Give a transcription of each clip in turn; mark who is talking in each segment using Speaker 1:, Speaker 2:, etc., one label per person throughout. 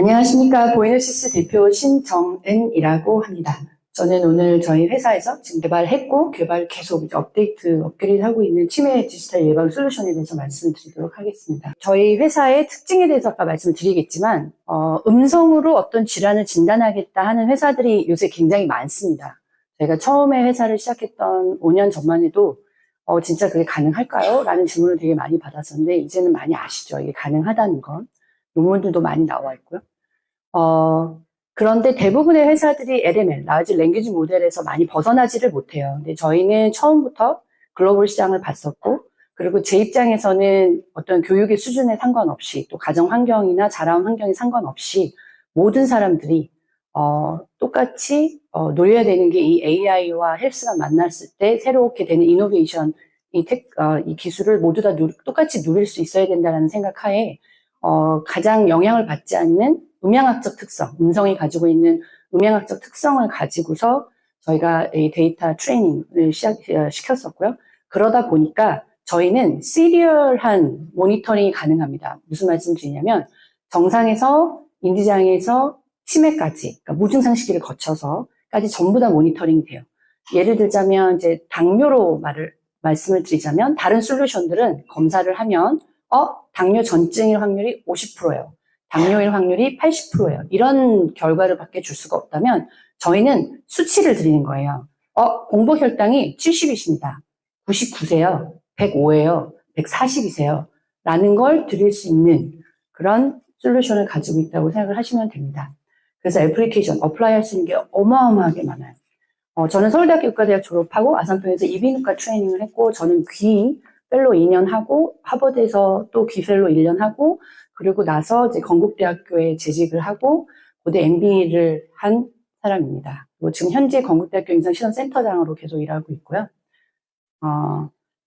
Speaker 1: 안녕하십니까. 보이너시스 대표 신정은이라고 합니다. 저는 오늘 저희 회사에서 지금 개발했고 개발 계속 업그레이드 하고 있는 치매 디지털 예방 솔루션에 대해서 말씀을 드리도록 하겠습니다. 저희 회사의 특징에 대해서 아까 말씀을 드리겠지만 음성으로 어떤 질환을 진단하겠다 하는 회사들이 요새 굉장히 많습니다. 제가 처음에 회사를 시작했던 5년 전만 해도 진짜 그게 가능할까요? 라는 질문을 되게 많이 받았었는데 이제는 많이 아시죠. 이게 가능하다는 건. 논문들도 많이 나와 있고요. 그런데 대부분의 회사들이 LML, Large Language 모델에서 많이 벗어나지를 못해요. 근데 저희는 처음부터 글로벌 시장을 봤었고, 그리고 제 입장에서는 어떤 교육의 수준에 상관없이, 또 가정 환경이나 자라온 환경에 상관없이 모든 사람들이 똑같이 노려야 되는 게 이 AI와 헬스가 만났을 때 새롭게 되는 이노베이션, 이 기술을 모두 다 똑같이 누릴 수 있어야 된다는 생각하에 가장 영향을 받지 않는 음향학적 특성, 음성이 가지고 있는 음향학적 특성을 가지고서 저희가 이 데이터 트레이닝을 시켰었고요. 그러다 보니까 저희는 시리얼한 모니터링이 가능합니다. 무슨 말씀 드리냐면 정상에서 인지장애에서 치매까지, 그러니까 무증상 시기를 거쳐서까지 전부 다 모니터링이 돼요. 예를 들자면 이제 당뇨로 말씀을 드리자면 다른 솔루션들은 검사를 하면 당뇨 전증일 확률이 50%예요. 당뇨일 확률이 80%예요. 이런 결과를 밖에 줄 수가 없다면 저희는 수치를 드리는 거예요. 공복 혈당이 70이십니다. 99세요. 105예요. 140이세요. 라는 걸 드릴 수 있는 그런 솔루션을 가지고 있다고 생각을 하시면 됩니다. 그래서 애플리케이션, 어플라이 할 수 있는 게 어마어마하게 많아요. 저는 서울대학교 의과대학 졸업하고 아산병원에서 이비인후과 트레이닝을 했고 저는 귀 펠로 2년 하고 하버드에서 또 귀fel로 1년 하고 그리고 나서 이제 건국대학교에 재직을 하고 고대 MB를 한 사람입니다. 그리고 지금 현재 건국대학교 임상시험센터장으로 계속 일하고 있고요.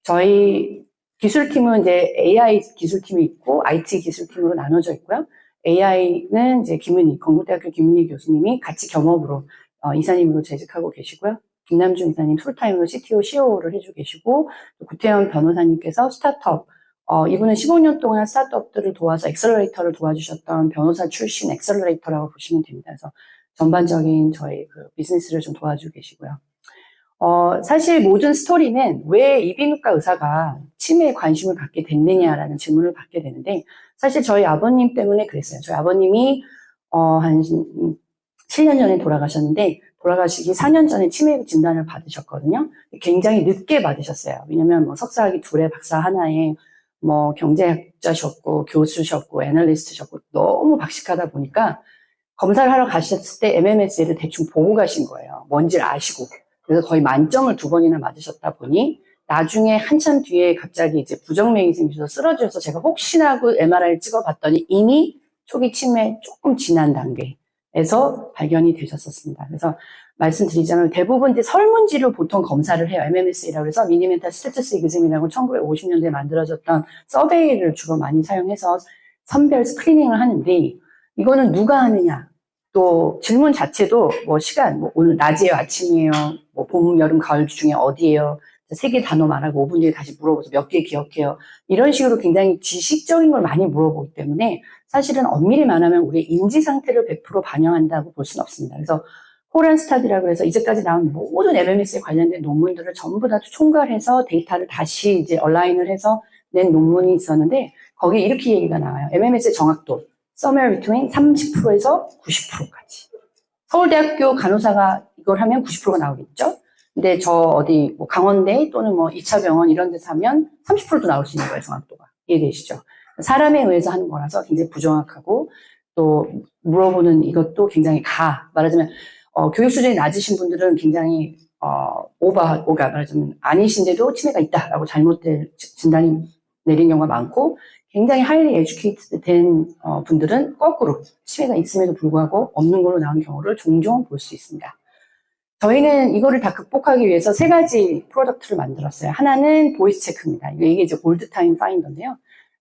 Speaker 1: 저희 기술팀은 이제 AI 기술팀이 있고 IT 기술팀으로 나눠져 있고요. AI는 이제 건국대학교 김은희 교수님이 같이 겸업으로 이사님으로 재직하고 계시고요. 김남중 이사님 풀타임으로 CTO, COO를 해주고 계시고, 구태현 변호사님께서 스타트업, 이분은 15년 동안 스타트업들을 도와서 엑셀러레이터를 도와주셨던 변호사 출신 엑셀러레이터라고 보시면 됩니다. 그래서 전반적인 저희 그 비즈니스를 좀 도와주고 계시고요. 사실 모든 스토리는 왜 이비인후과 의사가 치매에 관심을 갖게 됐느냐라는 질문을 받게 되는데, 사실 저희 아버님 때문에 그랬어요. 저희 아버님이, 한 7년 전에 돌아가셨는데, 돌아가시기 4년 전에 치매 진단을 받으셨거든요. 굉장히 늦게 받으셨어요. 왜냐면 뭐 석사학위 2에 박사 하나에 뭐 경제학자셨고 교수셨고 애널리스트셨고 너무 박식하다 보니까 검사를 하러 가셨을 때 MMS를 대충 보고 가신 거예요. 뭔지를 아시고. 그래서 거의 만점을 2번이나 맞으셨다 보니 나중에 한참 뒤에 갑자기 이제 부정맥이 생겨서 쓰러져서 제가 혹시나 하고 MRI를 찍어봤더니 이미 초기 치매 조금 지난 단계에서 발견이 되셨었습니다. 그래서 말씀드리자면 대부분 이제 설문지로 보통 검사를 해요. MMS라고 해서 미니멘탈 스태투스 이그잼이라고 1950년대에 만들어졌던 서베이를 주로 많이 사용해서 선별 스크리닝을 하는데 이거는 누가 하느냐? 또 질문 자체도 뭐 시간, 뭐 오늘 낮이에요, 아침이에요, 뭐 봄, 여름, 가을 중에 어디예요? 3개 단어 말하고 5분 뒤에 다시 물어보서 몇 개 기억해요. 이런 식으로 굉장히 지식적인 걸 많이 물어보기 때문에 사실은 엄밀히 말하면 우리의 인지 상태를 100% 반영한다고 볼 수는 없습니다. 그래서 호란 스타디라고 해서 이제까지 나온 모든 MMS에 관련된 논문들을 전부 다 총괄해서 데이터를 다시 이제 얼라인을 해서 낸 논문이 있었는데 거기에 이렇게 얘기가 나와요. MMS의 정확도 somewhere between 30%에서 90%까지. 서울대학교 간호사가 이걸 하면 90%가 나오겠죠? 근데 저 어디 뭐 강원대 또는 뭐 2차 병원 이런 데서 하면 30%도 나올 수 있는 거예요, 정확도가. 이해되시죠? 사람에 의해서 하는 거라서 굉장히 부정확하고 또 물어보는 이것도 굉장히 말하자면 교육 수준이 낮으신 분들은 굉장히 오버가 말하자면 아니신데도 치매가 있다라고 잘못된 진단이 내린 경우가 많고 굉장히 하이리 에듀케이티드 된 분들은 거꾸로 치매가 있음에도 불구하고 없는 걸로 나온 경우를 종종 볼 수 있습니다. 저희는 이거를 다 극복하기 위해서 3가지 프로덕트를 만들었어요. 하나는 보이스 체크입니다. 이게 이제 골드 타임 파인더인데요.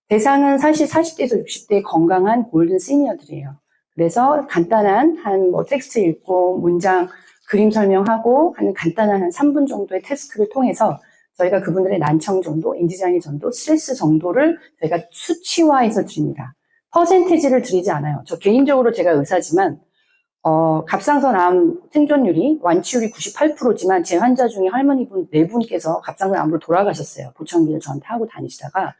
Speaker 1: 대상은 사실 40대에서 60대의 건강한 골든 시니어들이에요. 그래서 간단한 뭐 텍스트 읽고 문장 그림 설명하고 하는 간단한 한 3분 정도의 태스크를 통해서 저희가 그분들의 난청 정도, 인지장애 정도, 스트레스 정도를 저희가 수치화해서 드립니다. 퍼센테이지를 드리지 않아요. 저 개인적으로 제가 의사지만 갑상선 암 생존율이 완치율이 98%지만 제 환자 중에 할머니분 4분께서 갑상선 암으로 돌아가셨어요. 보청기를 저한테 하고 다니시다가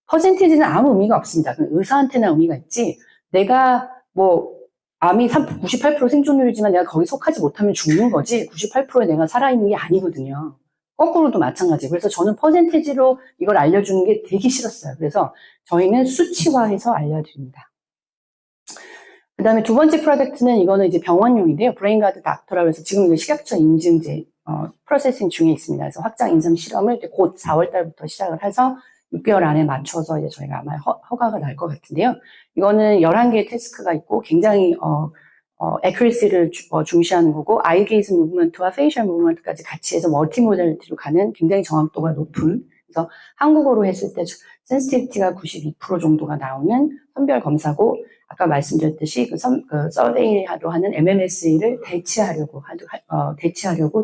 Speaker 1: 퍼센테이지는 아무 의미가 없습니다. 의사한테나 의미가 있지 내가 뭐 암이 98% 생존율이지만 내가 거기 속하지 못하면 죽는 거지 98%에 내가 살아있는 게 아니거든요. 거꾸로도 마찬가지. 그래서 저는 퍼센테이지로 이걸 알려주는 게 되게 싫었어요. 그래서 저희는 수치화해서 알려드립니다. 그 다음에 두 번째 프로젝트는 이거는 이제 병원용인데요. 브레인가드 닥터라고 해서 지금 식약처 인증제 프로세싱 중에 있습니다. 그래서 확장 인증 실험을 곧 4월 달부터 시작을 해서 6개월 안에 맞춰서 이제 저희가 아마 허가가 날 것 같은데요. 이거는 11개의 태스크가 있고 굉장히 accuracy를 중시하는 거고 아이 게이즈 무브먼트와 페이셜 무브먼트까지 같이 해서 멀티 모델리티로 가는 굉장히 정확도가 높은 그래서 한국어로 했을 때 센시티비티가 92% 정도가 나오는 선별 검사고 아까 말씀드렸듯이 그 서베이로 하는 MMS를 대체하려고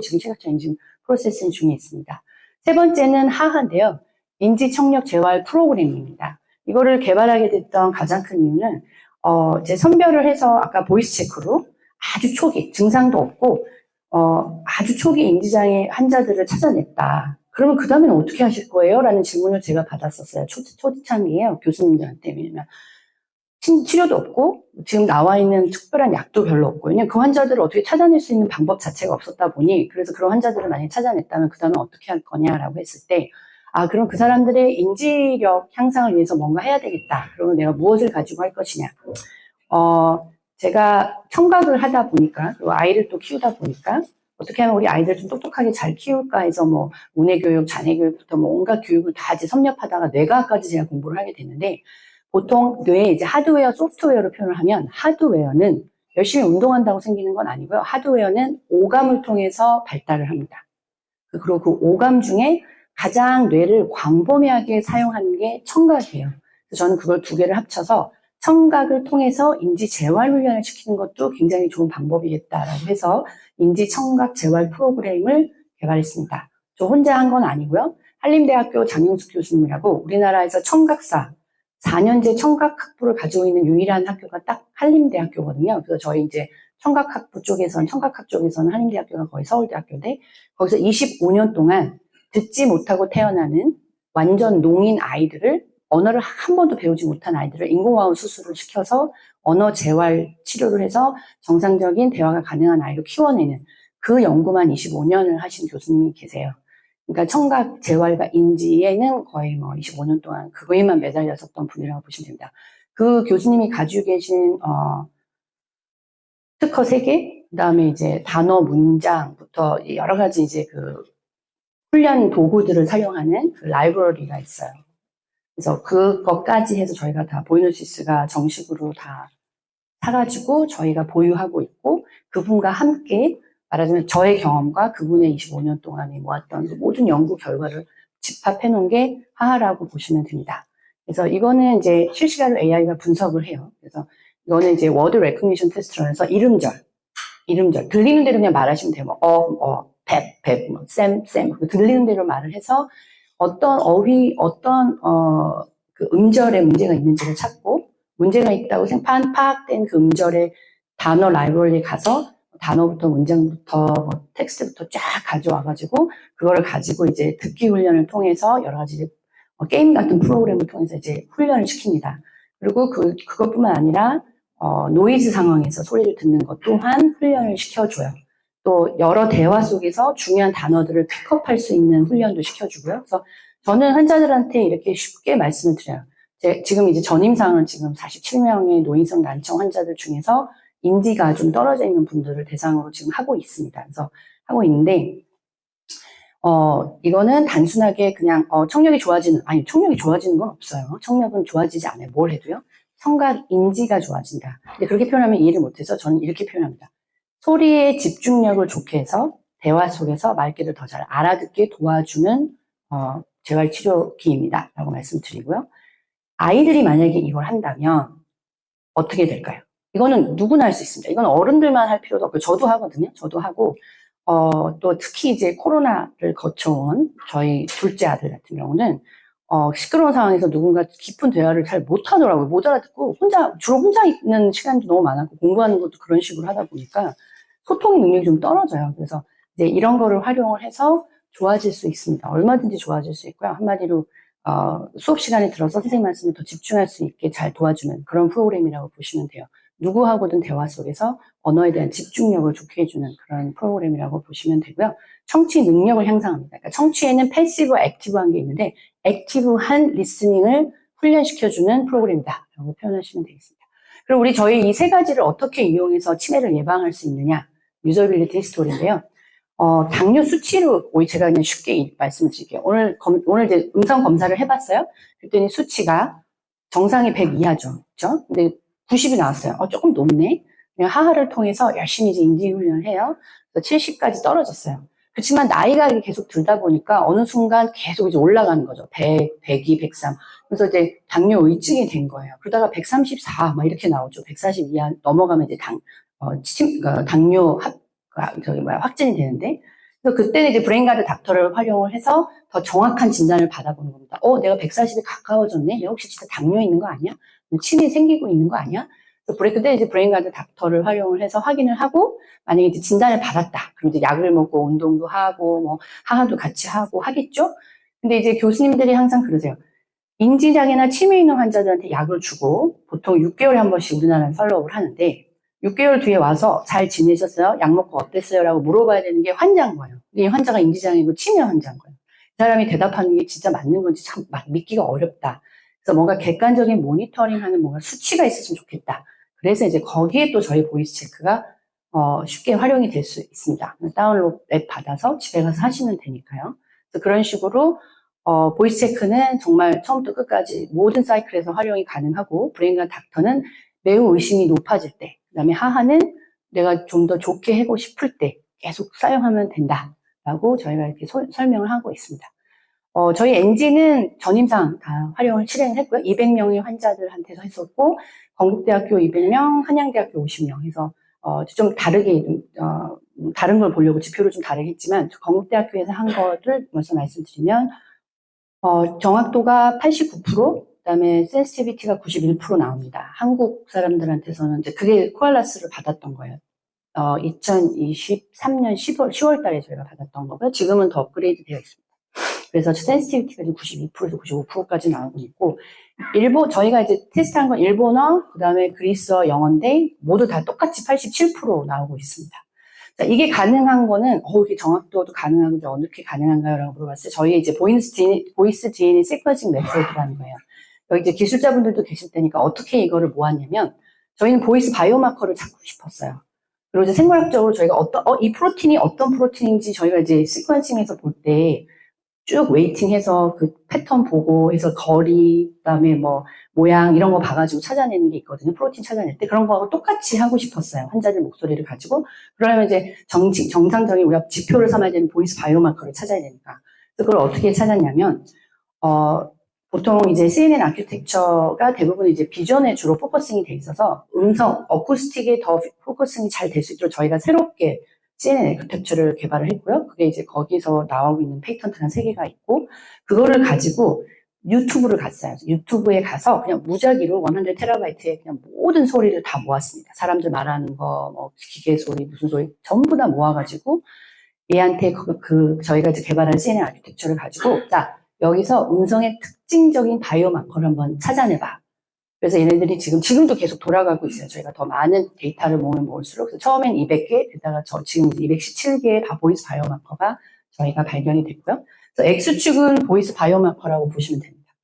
Speaker 1: 지금 식약처 인증 프로세싱 중에 있습니다. 세 번째는 하하인데요. 인지청력 재활 프로그램입니다. 이거를 개발하게 됐던 가장 큰 이유는 이제 선별을 해서 아까 보이스 체크로 아주 초기 증상도 없고 아주 초기 인지장애 환자들을 찾아냈다. 그러면 그 다음에는 어떻게 하실 거예요? 라는 질문을 제가 받았었어요. 초창기에요. 교수님들한테. 왜냐면 치료도 없고 지금 나와 있는 특별한 약도 별로 없고 왜냐면 그 환자들을 어떻게 찾아낼 수 있는 방법 자체가 없었다 보니 그래서 그런 환자들을 만약에 찾아냈다면 그 다음에 어떻게 할 거냐라고 했을 때 그럼 그 사람들의 인지력 향상을 위해서 뭔가 해야 되겠다. 그러면 내가 무엇을 가지고 할 것이냐. 제가 청각을 하다 보니까, 그리고 아이를 또 키우다 보니까, 어떻게 하면 우리 아이들 좀 똑똑하게 잘 키울까 해서 뭐, 문해교육, 자녀교육부터 뭐, 온갖 교육을 다 이제 섭렵하다가 뇌과학까지 제가 공부를 하게 됐는데, 보통 뇌에 이제 하드웨어, 소프트웨어로 표현을 하면, 하드웨어는 열심히 운동한다고 생기는 건 아니고요. 하드웨어는 오감을 통해서 발달을 합니다. 그리고 그 오감 중에 가장 뇌를 광범위하게 사용하는 게 청각이에요. 그래서 저는 그걸 두 개를 합쳐서 청각을 통해서 인지 재활 훈련을 시키는 것도 굉장히 좋은 방법이겠다라고 해서 인지 청각 재활 프로그램을 개발했습니다. 저 혼자 한 건 아니고요. 한림대학교 장용숙 교수님이라고 우리나라에서 청각사 4년제 청각학부를 가지고 있는 유일한 학교가 딱 한림대학교거든요. 그래서 저희 이제 청각학 쪽에서는 한림대학교가 거의 서울대학교인데 거기서 25년 동안 듣지 못하고 태어나는 완전 농인 아이들을 언어를 한 번도 배우지 못한 아이들을 인공화음 수술을 시켜서 언어 재활 치료를 해서 정상적인 대화가 가능한 아이로 키워내는 그 연구만 25년을 하신 교수님이 계세요. 그러니까 청각 재활과 인지에는 거의 뭐 25년 동안 그거에만 매달렸었던 분이라고 보시면 됩니다. 그 교수님이 가지고 계신 특허 3개, 그 다음에 이제 단어 문장부터 여러 가지 이제 그 훈련 도구들을 사용하는 그 라이브러리가 있어요. 그래서 그것까지 해서 저희가 다 보이노시스가 정식으로 다 사가지고 저희가 보유하고 있고 그분과 함께 말하자면 저의 경험과 그분의 25년 동안에 모았던 그 모든 연구 결과를 집합해 놓은 게 하하라고 보시면 됩니다. 그래서 이거는 이제 실시간으로 AI가 분석을 해요. 그래서 이거는 이제 워드 레코니션 테스트로 해서 이름절 들리는 대로 그냥 말하시면 돼요. 뭐 백, 뭐 쌤, 들리는 대로 말을 해서 어떤 그 음절에 문제가 있는지를 찾고 문제가 있다고 파악된 그 음절의 단어 라이브러리에 가서 단어부터 문장부터 뭐 텍스트부터 쫙 가져와가지고 그거를 가지고 이제 듣기 훈련을 통해서 여러 가지 게임 같은 프로그램을 통해서 이제 훈련을 시킵니다. 그리고 그것뿐만 아니라 노이즈 상황에서 소리를 듣는 것 또한 훈련을 시켜줘요. 또 여러 대화 속에서 중요한 단어들을 픽업할 수 있는 훈련도 시켜주고요. 그래서 저는 환자들한테 이렇게 쉽게 말씀을 드려요. 지금 이제 전임상은 지금 47명의 노인성 난청 환자들 중에서 인지가 좀 떨어져 있는 분들을 대상으로 지금 하고 있습니다. 그래서 하고 있는데, 이거는 단순하게 그냥, 청력이 좋아지는 건 없어요. 청력은 좋아지지 않아요. 뭘 해도요. 청각 인지가 좋아진다. 근데 그렇게 표현하면 이해를 못해서 저는 이렇게 표현합니다. 소리의 집중력을 좋게 해서 대화 속에서 말귀를 더 잘 알아듣게 도와주는 재활치료기입니다. 라고 말씀드리고요. 아이들이 만약에 이걸 한다면 어떻게 될까요? 이거는 누구나 할 수 있습니다. 이건 어른들만 할 필요도 없고 저도 하거든요. 저도 하고 또 특히 이제 코로나를 거쳐온 저희 둘째 아들 같은 경우는 시끄러운 상황에서 누군가 깊은 대화를 잘 못하더라고요. 못 알아듣고 주로 혼자 있는 시간도 너무 많았고 공부하는 것도 그런 식으로 하다 보니까 소통 능력이 좀 떨어져요. 그래서 이제 이런 거를 활용을 해서 좋아질 수 있습니다. 얼마든지 좋아질 수 있고요. 한마디로 수업 시간에 들어서 선생님 말씀에 더 집중할 수 있게 잘 도와주는 그런 프로그램이라고 보시면 돼요. 누구하고든 대화 속에서 언어에 대한 집중력을 좋게 해주는 그런 프로그램이라고 보시면 되고요. 청취 능력을 향상합니다. 그러니까 청취에는 패시브, 액티브한 게 있는데 액티브한 리스닝을 훈련시켜주는 프로그램이다 라고 표현하시면 되겠습니다. 그럼 저희 이 세 가지를 어떻게 이용해서 치매를 예방할 수 있느냐, 유저빌리티 스토리인데요. 당뇨 수치로 제가 그냥 쉽게 말씀을 드릴게요. 오늘 이제 음성 검사를 해봤어요. 그랬더니 수치가 정상이 100 이하죠. 그죠? 근데 90이 나왔어요. 조금 높네. 그냥 하하를 통해서 열심히 이제 인지 훈련을 해요. 그래서 70까지 떨어졌어요. 그렇지만 나이가 계속 들다 보니까 어느 순간 계속 이제 올라가는 거죠. 100, 102, 103. 그래서 이제 당뇨 의증이 된 거예요. 그러다가 134, 막 이렇게 나오죠. 140 이하 넘어가면 이제 당뇨 확진이 되는데. 그래서 그때는 이제 브레인가드 닥터를 활용을 해서 더 정확한 진단을 받아보는 겁니다. 내가 140에 가까워졌네? 내가 혹시 진짜 당뇨 있는 거 아니야? 치매 생기고 있는 거 아니야? 그때 이제 브레인가드 닥터를 활용을 해서 확인을 하고, 만약에 이제 진단을 받았다. 그럼 이제 약을 먹고 운동도 하고, 뭐, 하하도 같이 하고 하겠죠? 근데 이제 교수님들이 항상 그러세요. 인지장애나 치매 있는 환자들한테 약을 주고, 보통 6개월에 한 번씩 우리나라는 팔로우업을 하는데, 6개월 뒤에 와서 잘 지내셨어요? 약 먹고 어땠어요? 라고 물어봐야 되는 게 환자인 거예요. 이 환자가 인지장애고 치매 환자인 거예요. 이 사람이 대답하는 게 진짜 맞는 건지 참 믿기가 어렵다. 그래서 뭔가 객관적인 모니터링하는 뭔가 수치가 있었으면 좋겠다. 그래서 이제 거기에 또 저희 보이스 체크가 쉽게 활용이 될 수 있습니다. 다운로드 앱 받아서 집에 가서 하시면 되니까요. 그래서 그런 식으로 보이스 체크는 정말 처음부터 끝까지 모든 사이클에서 활용이 가능하고 브레인과 닥터는 매우 의심이 높아질 때, 그 다음에 하하는 내가 좀 더 좋게 하고 싶을 때 계속 사용하면 된다라고 저희가 이렇게 설명을 하고 있습니다. 저희 NG는 전임상 다 활용을 실행을 했고요. 200명의 환자들한테서 했었고, 건국대학교 200명, 한양대학교 50명 해서, 좀 다르게, 다른 걸 보려고 지표를 좀 다르게 했지만, 건국대학교에서 한 거를 먼저 말씀드리면, 정확도가 89%, 그 다음에 센시티비티가 91% 나옵니다. 한국 사람들한테서는 이제 그게 코알라스를 받았던 거예요. 2023년 10월 달에 저희가 받았던 거고요. 지금은 더 업그레이드 되어 있습니다. 그래서 센시티비티가 92%에서 95%까지 나오고 있고, 저희가 이제 테스트한 건 일본어, 그 다음에 그리스어, 영어인데, 모두 다 똑같이 87% 나오고 있습니다. 자, 이게 가능한 거는, 이게 정확도도 가능한데 어떻게 가능한가요? 라고 물어봤어요. 저희 이제 보이스 DNA 시퀀싱 메소드라는 거예요. 여기 이제 기술자분들도 계실 테니까 어떻게 이거를 모았냐면, 저희는 보이스 바이오마커를 찾고 싶었어요. 그리고 이제 생물학적으로 저희가 이 프로틴이 어떤 프로틴인지 저희가 이제 시퀀싱에서 볼 때, 쭉 웨이팅해서 그 패턴 보고 해서 거리, 그다음에 뭐 모양 이런 거 봐가지고 찾아내는 게 있거든요. 프로틴 찾아낼 때 그런 거하고 똑같이 하고 싶었어요. 환자들 목소리를 가지고. 그러면 이제 정상적인 우리가 지표를 삼아야 되는 보이스 바이오마커를 찾아야 되니까. 그래서 그걸 어떻게 찾았냐면 보통 이제 CNN 아키텍처가 대부분 이제 비전에 주로 포커싱이 돼 있어서 음성, 어쿠스틱에 더 포커싱이 잘 될 수 있도록 저희가 새롭게 CNN 아키텍처를 개발을 했고요. 그게 이제 거기서 나오고 있는 페이턴트가 3개가 있고, 그거를 가지고 유튜브를 갔어요. 유튜브에 가서 그냥 무작위로 100TB에 그냥 모든 소리를 다 모았습니다. 사람들 말하는 거, 뭐 기계 소리, 무슨 소리 전부 다 모아가지고 얘한테 저희가 이제 개발한 CNN 아키텍처를 가지고 자, 여기서 음성의 특징적인 바이오마커를 한번 찾아내봐. 그래서 얘네들이 지금도 계속 돌아가고 있어요. 저희가 더 많은 데이터를 모을수록. 그래서 처음엔 200개, 게다가 지금 217개의 보이스 바이오마커가 저희가 발견이 됐고요. 그래서 X축은 보이스 바이오마커라고 보시면 됩니다.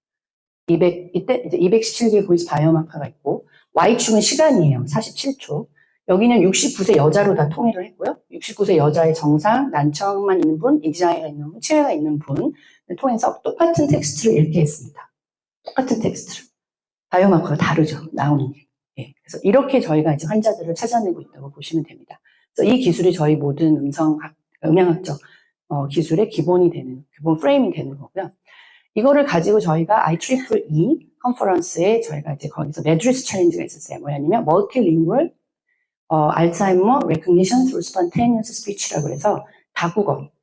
Speaker 1: 이때 이제 217개의 보이스 바이오마커가 있고, Y축은 시간이에요. 47초. 여기는 69세 여자로 다 통일을 했고요. 69세 여자의 정상, 난청만 있는 분, 인지장애가 있는 분, 치매가 있는 분 통해서 똑같은 텍스트를 읽게 했습니다. 똑같은 text를. 바이오마커가 다르죠. 나오는 게. 예. 그래서 이렇게 저희가 이제 환자들을 찾아내고 있다고 보시면 됩니다. 그래서 이 기술이 저희 모든 음향학적 기술의 기본 프레임이 되는 거고요. 이거를 가지고 저희가 IEEE 컨퍼런스에 저희가 이제 거기서 매드리스 챌린지가 있었어요. 뭐냐면 멀티링구얼 알츠하이머 레코니션 through spontaneous speech라고 해서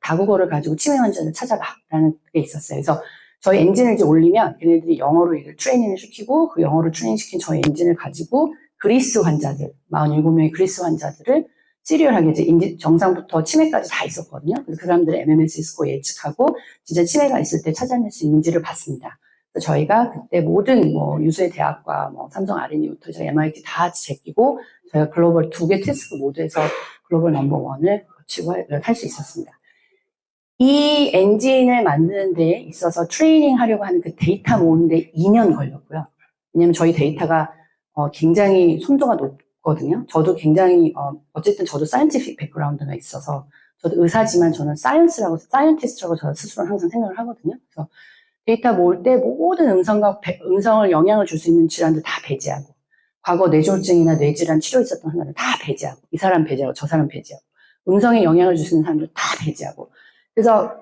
Speaker 1: 다국어를 가지고 치매 환자를 찾아봐라는 게 있었어요. 그래서 저희 엔진을 이제 올리면 걔네들이 영어로 이걸 트레이닝을 시키고 그 영어로 트레이닝시킨 저희 엔진을 가지고 그리스 환자들, 47명의 그리스 환자들을 시리얼하게 이제 정상부터 치매까지 다 있었거든요. 그래서 그 사람들의 MMSE 스코어 예측하고 진짜 치매가 있을 때 찾아낼 수 있는지를 봤습니다. 그래서 저희가 그때 모든 뭐 유수의 대학과 뭐 삼성 R&D부터 저희 MIT 다 같이 제끼고 저희가 글로벌 2개 태스크 모두에서 글로벌 넘버 1을 거치고 할 수 있었습니다. 이 엔진을 만드는 데 있어서 트레이닝 하려고 하는 그 데이터 모으는데 2년 걸렸고요. 왜냐면 저희 데이터가 굉장히 손도가 높거든요. 저도 굉장히 어쨌든 저도 사이언티픽 백그라운드가 있어서 저도 의사지만 저는 사이언티스트라고 저 스스로 항상 생각을 하거든요. 그래서 데이터 모을 때 모든 음성을 영향을 줄 수 있는 질환들 다 배제하고 과거 뇌졸중이나 뇌질환 치료 있었던 사람들 다 배제하고 이 사람 배제하고 저 사람 배제하고 음성에 영향을 줄 수 있는 사람들 다 배제하고 그래서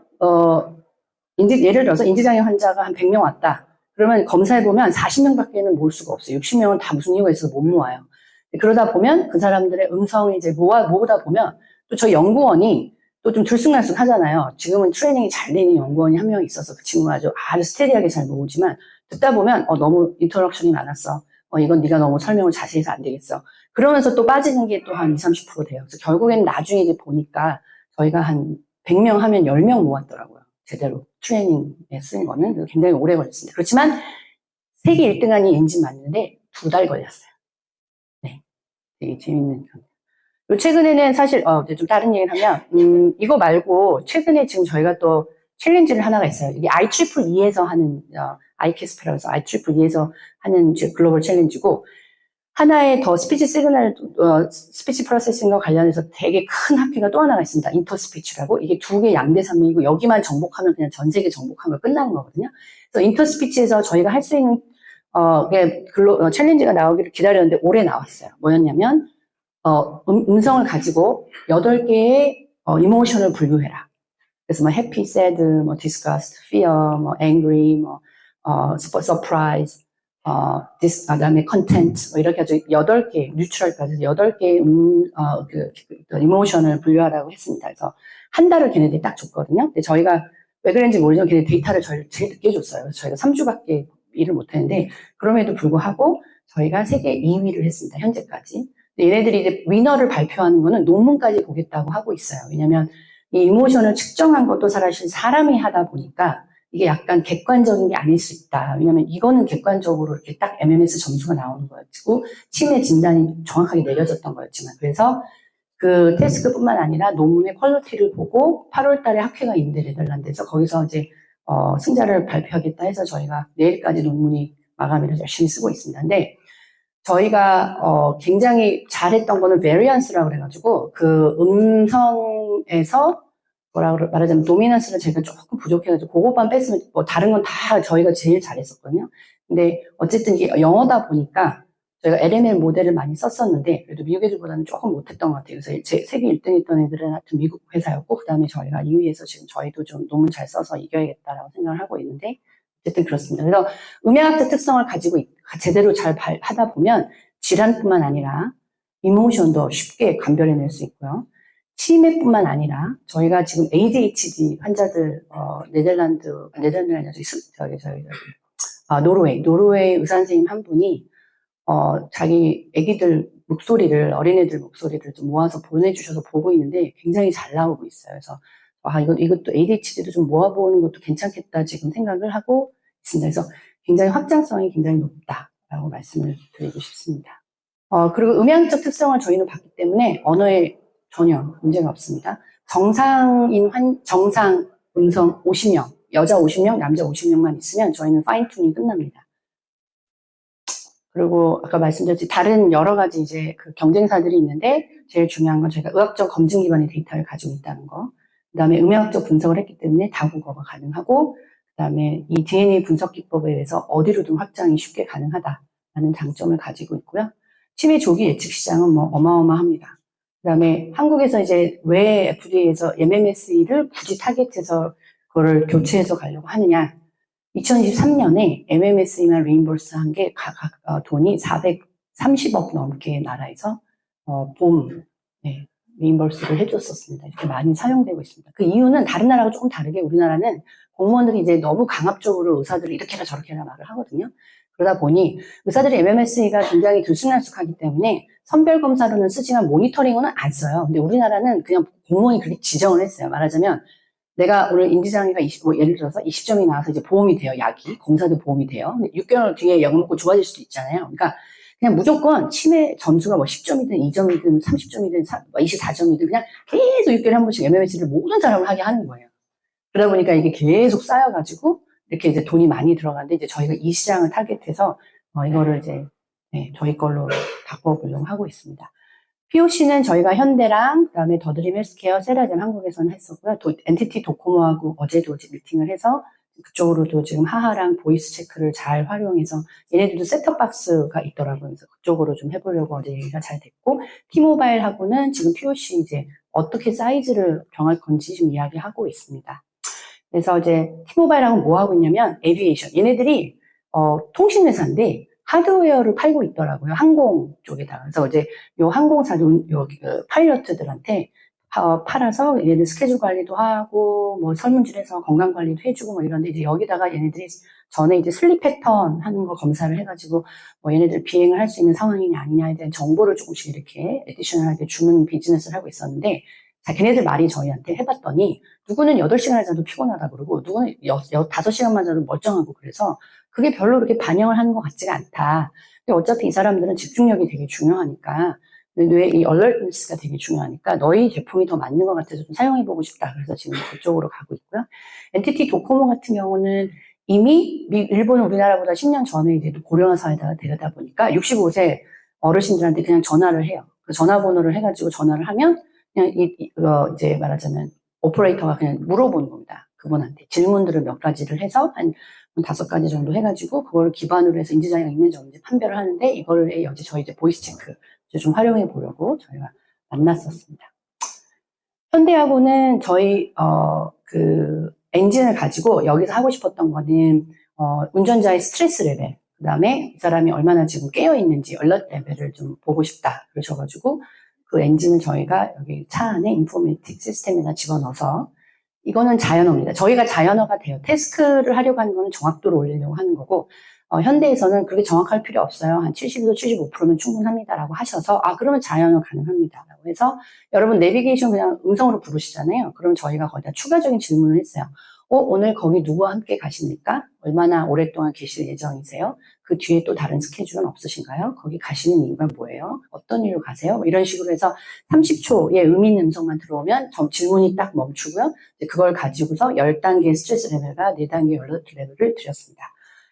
Speaker 1: 예를 들어서 인지장애 환자가 한 100명 왔다. 그러면 검사해보면 40명밖에는 모을 수가 없어요. 60명은 다 무슨 이유가 있어서 못 모아요. 그러다 보면 그 사람들의 음성을 이제 모으다 보면 또 저희 연구원이 또 좀 들쑥날쑥 하잖아요. 지금은 트레이닝이 잘 되는 연구원이 한 명 있어서 그 친구가 아주 스테디하게 잘 모으지만 듣다 보면 너무 인터럭션이 많았어. 이건 네가 너무 설명을 자세히 해서 안 되겠어. 그러면서 또 빠지는 게 또 한 20, 30% 돼요. 그래서 결국에는 나중에 이제 보니까 저희가 한 100명 하면 10명 모았더라고요. 제대로 트레이닝에 쓰는 거는 굉장히 오래 걸렸습니다. 그렇지만 세계 1등한 이 엔진 맞는데 2달 걸렸어요. 네, 되게 재밌는. 최근에는 사실 좀 다른 얘기를 하면 이거 말고 최근에 지금 저희가 또 챌린지를 하나가 있어요. 이게 IEEE에서 하는 ICASP라서 IEEE에서 하는 글로벌 챌린지고 하나의 더 스피치 시그널, 스피치 프로세싱과 관련해서 되게 큰 학회가 또 하나가 있습니다. 인터스피치라고. 이게 2개 양대 산맥이고 여기만 정복하면 그냥 전 세계 정복하면 끝나는 거거든요. 그래서 인터스피치에서 저희가 할 수 있는, 챌린지가 나오기를 기다렸는데 올해 나왔어요. 뭐였냐면, 음성을 가지고 8개의, 이모션을 분류해라. 그래서 뭐, happy, sad, 뭐, disgust, fear, 뭐, angry, 뭐, surprise, 그다음에 content, 뭐 이렇게 아주 8개, 뉴트럴까지 8개의 이모션을 분류하라고 했습니다. 그래서 한 달을 걔네들이 딱 줬거든요. 근데 저희가 왜 그런지 모르지만 걔네 데이터를 저희를 제일 늦게 줬어요. 그래서 저희가 3주밖에 일을 못 했는데, 그럼에도 불구하고 저희가 세계 2위를 했습니다. 현재까지. 근데 얘네들이 이제 위너를 발표하는 거는 논문까지 보겠다고 하고 있어요. 왜냐면 이 이모션을 측정한 것도 사실 사람이 하다 보니까 이게 약간 객관적인 게 아닐 수 있다. 왜냐면 이거는 객관적으로 이렇게 딱 MMS 점수가 나오는 거였고 치매 진단이 정확하게 내려졌던 거였지만 그래서 그 태스크뿐만 아니라 논문의 퀄리티를 보고 8월 달에 학회가 있는데 네덜란드에서 거기서 이제 승자를 발표하겠다 해서 저희가 내일까지 논문이 마감일을 열심히 쓰고 있습니다. 근데 저희가 굉장히 잘했던 거는 variance라고 그래가지고 그 음성에서 뭐라고 말하자면 도미넌스는 제가 조금 부족해가지고 그것만 뺐으면 뭐 다른 건 다 저희가 제일 잘했었거든요. 근데 어쨌든 이게 영어다 보니까 저희가 LML 모델을 많이 썼었는데 그래도 미국 애들보다는 조금 못했던 것 같아요. 그래서 세계 1등 했던 애들은 하여튼 미국 회사였고 그 다음에 저희가 2위에서 지금 저희도 좀 논문 잘 써서 이겨야겠다라고 생각을 하고 있는데 어쨌든 그렇습니다. 그래서 음향학적 특성을 가지고 제대로 잘 하다 보면 질환뿐만 아니라 이모션도 쉽게 감별해낼 수 있고요. 치매뿐만 아니라 저희가 지금 ADHD 환자들 네덜란드가 아니라 노르웨이 의사 선생님 한 분이 자기 아기들 목소리를 어린애들 목소리를 좀 모아서 보내주셔서 보고 있는데 굉장히 잘 나오고 있어요. 그래서 이것도 ADHD도 좀 모아보는 것도 괜찮겠다 지금 생각을 하고 있습니다. 그래서 굉장히 확장성이 굉장히 높다라고 말씀을 드리고 싶습니다. 그리고 음향적 특성을 저희는 봤기 때문에 언어에 전혀 문제가 없습니다. 정상 음성 50명, 여자 50명, 남자 50명만 있으면 저희는 파인 튜닝이 끝납니다. 그리고 아까 말씀드렸듯이 다른 여러 가지 이제 그 경쟁사들이 있는데 제일 중요한 건 저희가 의학적 검증 기반의 데이터를 가지고 있다는 거. 그 다음에 음향학적 분석을 했기 때문에 다국어가 가능하고 그 다음에 이 DNA 분석 기법에 의해서 어디로든 확장이 쉽게 가능하다라는 장점을 가지고 있고요. 치매 조기 예측 시장은 뭐 어마어마합니다. 그 다음에 한국에서 이제 왜 FDA에서 MMSE를 굳이 타겟해서 그거를 교체해서 가려고 하느냐. 2023년에 MMSE만 리임버스 한 게 돈이 430억 넘게 나라에서 보험, 네, 리임버스를 해줬었습니다. 이렇게 많이 사용되고 있습니다. 그 이유는 다른 나라하고 조금 다르게 우리나라는 공무원들이 이제 너무 강압적으로 의사들을 이렇게 해라 저렇게 해라 말을 하거든요. 그러다 보니 의사들이 MMSE가 굉장히 들쑥날쑥하기 때문에 선별검사로는 쓰지만 모니터링은 안 써요. 근데 우리나라는 그냥 공무원이 그렇게 지정을 했어요. 말하자면 내가 오늘 인지장애가 뭐 예를 들어서 20점이 나와서 이제 보험이 돼요. 약이. 검사도 보험이 돼요. 근데 6개월 뒤에 약 먹고 좋아질 수도 있잖아요. 그러니까 그냥 무조건 치매 점수가 뭐 10점이든 2점이든 30점이든 24점이든 그냥 계속 6개월에 한 번씩 MMS를 모든 사람을 하게 하는 거예요. 그러다 보니까 이게 계속 쌓여가지고 이렇게 이제 돈이 많이 들어가는데 이제 저희가 이 시장을 타겟해서 이거를 이제 저희 걸로 바꿔보려고 하고 있습니다. POC는 저희가 현대랑 그다음에 더드림 헬스케어, 세라젬 한국에서는 했었고요. 엔티티 도코모하고 어제도 미팅을 해서 그쪽으로도 지금 하하랑 보이스 체크를 잘 활용해서 얘네들도 셋톱박스가 있더라고요. 그래서 그쪽으로 좀 해보려고 어제 얘기가 잘 됐고 T모바일하고는 지금 POC 이제 어떻게 사이즈를 정할 건지 지금 이야기하고 있습니다. 그래서 이제 T모바일하고는 뭐 하고 있냐면 에비에이션. 얘네들이 통신회사인데 하드웨어를 팔고 있더라고요. 항공 쪽에다가. 그래서 이제 요 항공사 파일럿들한테 팔아서 얘네들 스케줄 관리도 하고 뭐 설문지에서 건강 관리도 해주고 뭐 이런데 이제 여기다가 얘네들이 전에 이제 슬립 패턴 하는 거 검사를 해가지고 뭐 얘네들 비행을 할 수 있는 상황이냐 아니냐에 대한 정보를 조금씩 이렇게 에디셔널하게 주는 비즈니스를 하고 있었는데 자, 걔네들 말이 저희한테 해봤더니 누구는 8시간을 자도 피곤하다 그러고 누구는 5시간만 자도 멀쩡하고 그래서 그게 별로 그렇게 반영을 하는 것 같지가 않다. 근데 어차피 이 사람들은 집중력이 되게 중요하니까 뇌의 이 얼러트니스가 되게 중요하니까 너희 제품이 더 맞는 것 같아서 좀 사용해보고 싶다. 그래서 지금 그쪽으로 가고 있고요. NTT 도코모 같은 경우는 이미 일본은 우리나라보다 10년 전에 이제 고령화 사회가 되다 보니까 65세 어르신들한테 그냥 전화를 해요. 그 전화번호를 해가지고 전화를 하면 그냥 이제 말하자면 오퍼레이터가 그냥 물어보는 겁니다. 그분한테 질문들을 몇 가지를 해서 한 5가지 정도 해가지고 그걸 기반으로 해서 인지장애가 있는지 없는지 판별을 하는데 이거를 어제 저희 이제 보이스 체크 좀 활용해 보려고 저희가 만났었습니다. 현대하고는 저희 그 엔진을 가지고 여기서 하고 싶었던 거는 운전자의 스트레스 레벨, 그 다음에 이 사람이 얼마나 지금 깨어 있는지 얼럿 레벨을 좀 보고 싶다 그러셔가지고 그 엔진은 저희가 여기 차 안에 인포메이틱 시스템에다 집어넣어서 이거는 자연어입니다. 저희가 자연어가 돼요. 태스크를 하려고 하는 거는 정확도를 올리려고 하는 거고 현대에서는 그렇게 정확할 필요 없어요. 한 70에서 75%면 충분합니다라고 하셔서 그러면 자연어 가능합니다라고 해서 여러분 내비게이션 그냥 음성으로 부르시잖아요. 그럼 저희가 거기다 추가적인 질문을 했어요. 오늘 거기 누구와 함께 가십니까? 얼마나 오랫동안 계실 예정이세요? 그 뒤에 또 다른 스케줄은 없으신가요? 거기 가시는 이유가 뭐예요? 어떤 이유로 가세요? 이런 식으로 해서 30초의 의미 있는 음성만 들어오면 질문이 딱 멈추고요. 그걸 가지고서 10단계의 스트레스 레벨과 4단계의 얼러트 레벨을 드렸습니다.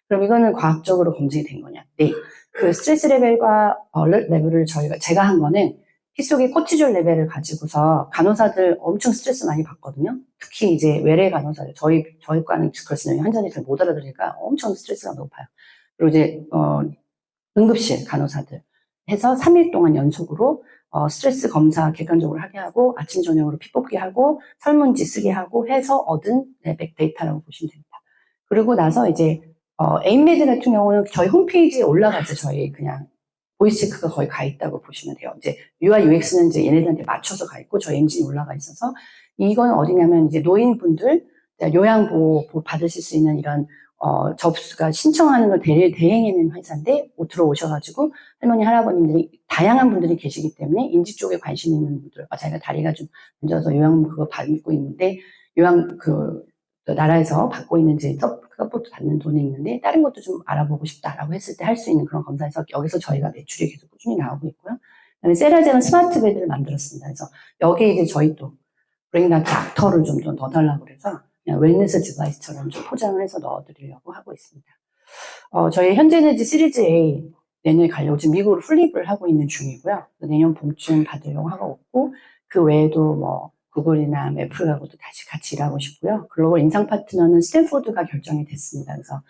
Speaker 1: 그럼 이거는 과학적으로 검증이 된 거냐? 네. 그 스트레스 레벨과 얼러트 레벨을 제가 한 거는 피 속의 코티졸 레벨을 가지고서 간호사들 엄청 스트레스 많이 받거든요. 특히 이제 외래 간호사들, 저희 과는 그렇습니다. 환자들이 잘 못 알아들으니까 엄청 스트레스가 높아요. 그리고 이제, 응급실 간호사들 해서 3일 동안 연속으로, 스트레스 검사 객관적으로 하게 하고, 아침, 저녁으로 피 뽑게 하고, 설문지 쓰게 하고 해서 얻은 레벨 데이터라고 보시면 됩니다. 그리고 나서 이제, 에임메드 같은 경우는 저희 홈페이지에 올라가죠. 저희 그냥. 보이스 체크가 거의 가 있다고 보시면 돼요. 이제 UI, UX는 이제 얘네들한테 맞춰서 가 있고 저희 엔진이 올라가 있어서 이건 어디냐면 이제 노인분들 요양보호 받으실 수 있는 이런 접수가 신청하는 걸 대행하는 회사인데 들어오셔가지고 할머니, 할아버님들이 다양한 분들이 계시기 때문에 인지 쪽에 관심 있는 분들 자기가 다리가 좀 문제여서 요양 그거 받고 있는데 요양 나라에서 받고 있는지 서포트 받는 돈이 있는데 다른 것도 좀 알아보고 싶다라고 했을 때 할 수 있는 그런 검사에서 여기서 저희가 매출이 계속 꾸준히 나오고 있고요. 그다음에 세라젬은 스마트 베드를 만들었습니다. 그래서 여기에 이제 저희 또 브레인한테 악터를 좀 더 달라고 그래서 그냥 웰니스 디바이스처럼 좀 포장을 해서 넣어드리려고 하고 있습니다. 저희 현재에너지 시리즈 A 내년에 가려고 지금 미국으로 플립을 하고 있는 중이고요. 내년 봄쯤 받으려고 하고 있고 그 외에도 뭐 구글이나 애플하고도 다시 같이 일하고 싶고요. 글로벌 인상 파트너는 스탠포드가 결정이 됐습니다. 그래서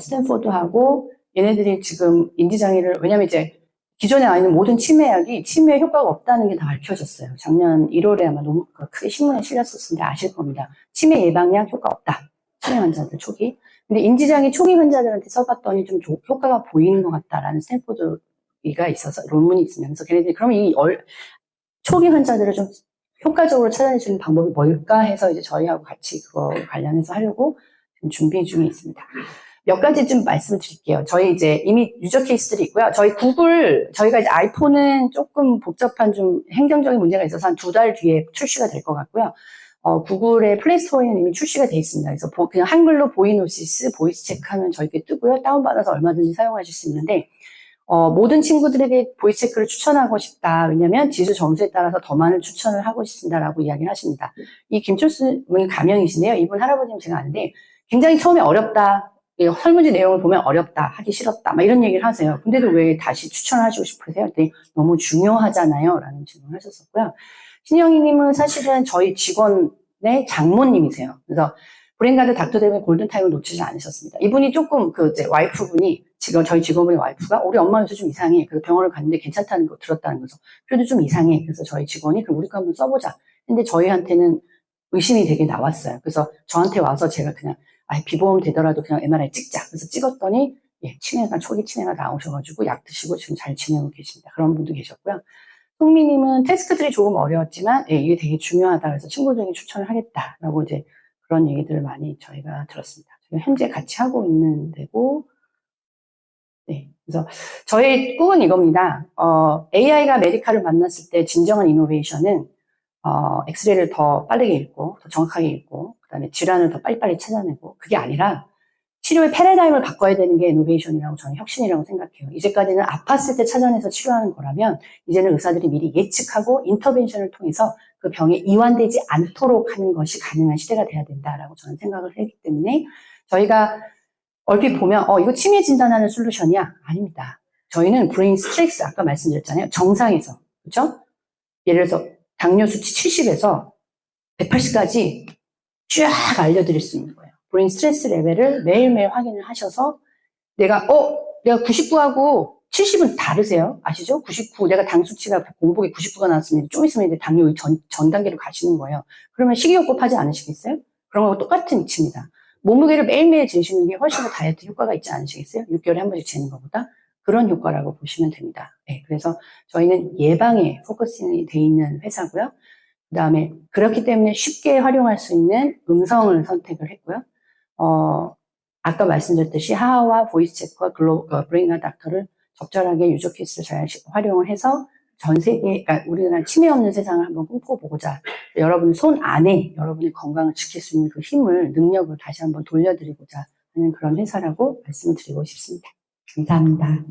Speaker 1: 스탠포드하고 얘네들이 지금 인지장애를 왜냐면 이제 기존에 와 있는 모든 치매약이 치매에 효과가 없다는 게 다 밝혀졌어요. 작년 1월에 아마 너무 크게 신문에 실렸었는데 아실 겁니다. 치매 예방약 효과 없다. 치매 환자들 초기. 근데 인지장애 초기 환자들한테 써봤더니 좀 효과가 보이는 것 같다라는 스탠포드가 있어서 논문이 있으면서 걔네들이 그러면 초기 환자들을 좀 효과적으로 찾아낼 수 있는 방법이 뭘까 해서 이제 저희하고 같이 그거 관련해서 하려고 지금 준비 중에 있습니다. 몇 가지 좀 말씀을 드릴게요. 저희 이제 이미 유저 케이스들이 있고요. 저희 구글, 저희가 이제 아이폰은 조금 복잡한 좀 행정적인 문제가 있어서 한 2달 뒤에 출시가 될 것 같고요. 구글의 플레이스토어에는 이미 출시가 돼 있습니다. 그래서 그냥 한글로 보이노시스, 보이스 체크하면 저희께 뜨고요. 다운받아서 얼마든지 사용하실 수 있는데, 모든 친구들에게 보이스 체크를 추천하고 싶다. 왜냐면 지수 점수에 따라서 더 많은 추천을 하고 싶다라고 이야기를 하십니다. 이 김철수 분이 가명이신데요. 이분 할아버지는 제가 아는데 굉장히 처음에 어렵다. 설문지 내용을 보면 어렵다. 하기 싫었다. 막 이런 얘기를 하세요. 근데도 왜 다시 추천을 하시고 싶으세요? 그랬더니 너무 중요하잖아요. 라는 질문을 하셨었고요. 신영희님은 사실은 저희 직원의 장모님이세요. 그래서 브레인가드 닥터데미 골든타임을 놓치지 않으셨습니다. 이분이 조금 이제 와이프분이 지금 저희 직원분의 와이프가 우리 엄마 요새 좀 이상해. 그래서 병원을 갔는데 괜찮다는 거 들었다는 거죠. 그래도 좀 이상해. 그래서 저희 직원이 그럼 우리 거 한번 써보자. 근데 저희한테는 의심이 되게 나왔어요. 그래서 저한테 와서 제가 그냥 비보험 되더라도 그냥 MRI 찍자. 그래서 찍었더니 초기 치매가 나오셔가지고 약 드시고 지금 잘 지내고 계십니다. 그런 분도 계셨고요. 송미님은 태스크들이 조금 어려웠지만 이게 되게 중요하다. 그래서 친구들에게 추천을 하겠다라고 이제 그런 얘기들을 많이 저희가 들었습니다. 지금 현재 같이 하고 있는 데고, 네. 그래서 저희 꿈은 이겁니다. AI가 메디카를 만났을 때 진정한 이노베이션은 엑스레이를 더 빠르게 읽고, 더 정확하게 읽고, 그 다음에 질환을 더 빨리빨리 찾아내고, 그게 아니라 치료의 패러다임을 바꿔야 되는 게 이노베이션이라고 저는 혁신이라고 생각해요. 이제까지는 아팠을 때 찾아내서 치료하는 거라면 이제는 의사들이 미리 예측하고 인터벤션을 통해서 그 병에 이완되지 않도록 하는 것이 가능한 시대가 돼야 된다라고 저는 생각을 했기 때문에 저희가 얼핏 보면 이거 치매 진단하는 솔루션이야? 아닙니다. 저희는 브레인 스트레스 아까 말씀드렸잖아요. 정상에서 그렇죠? 예를 들어서 당뇨 수치 70에서 180까지 쫙 알려드릴 수 있는 거예요. 브레인 스트레스 레벨을 매일매일 확인을 하셔서 내가 99하고 70은 다르세요. 아시죠? 99, 내가 당 수치가 공복에 99가 나왔으면 좀 있으면 이제 당뇨 전 단계로 가시는 거예요. 그러면 식이요법 하지 않으시겠어요? 그런 거와 똑같은 이치입니다. 몸무게를 매일매일 재시는 게 훨씬 더 다이어트 효과가 있지 않으시겠어요? 6개월에 한 번씩 재는 것보다 그런 효과라고 보시면 됩니다. 네, 그래서 저희는 예방에 포커싱이 돼 있는 회사고요. 그 다음에 그렇기 때문에 쉽게 활용할 수 있는 음성을 선택을 했고요. 아까 말씀드렸듯이 하하와 보이스 체크와 브레인가드 닥터를 적절하게 유저 케이스를 잘 활용을 해서 전 세계, 그러니까 우리나라 치매 없는 세상을 한번 꿈꿔보고자 여러분 손 안에 여러분의 건강을 지킬 수 있는 그 힘을, 능력을 다시 한번 돌려드리고자 하는 그런 회사라고 말씀을 드리고 싶습니다. 감사합니다.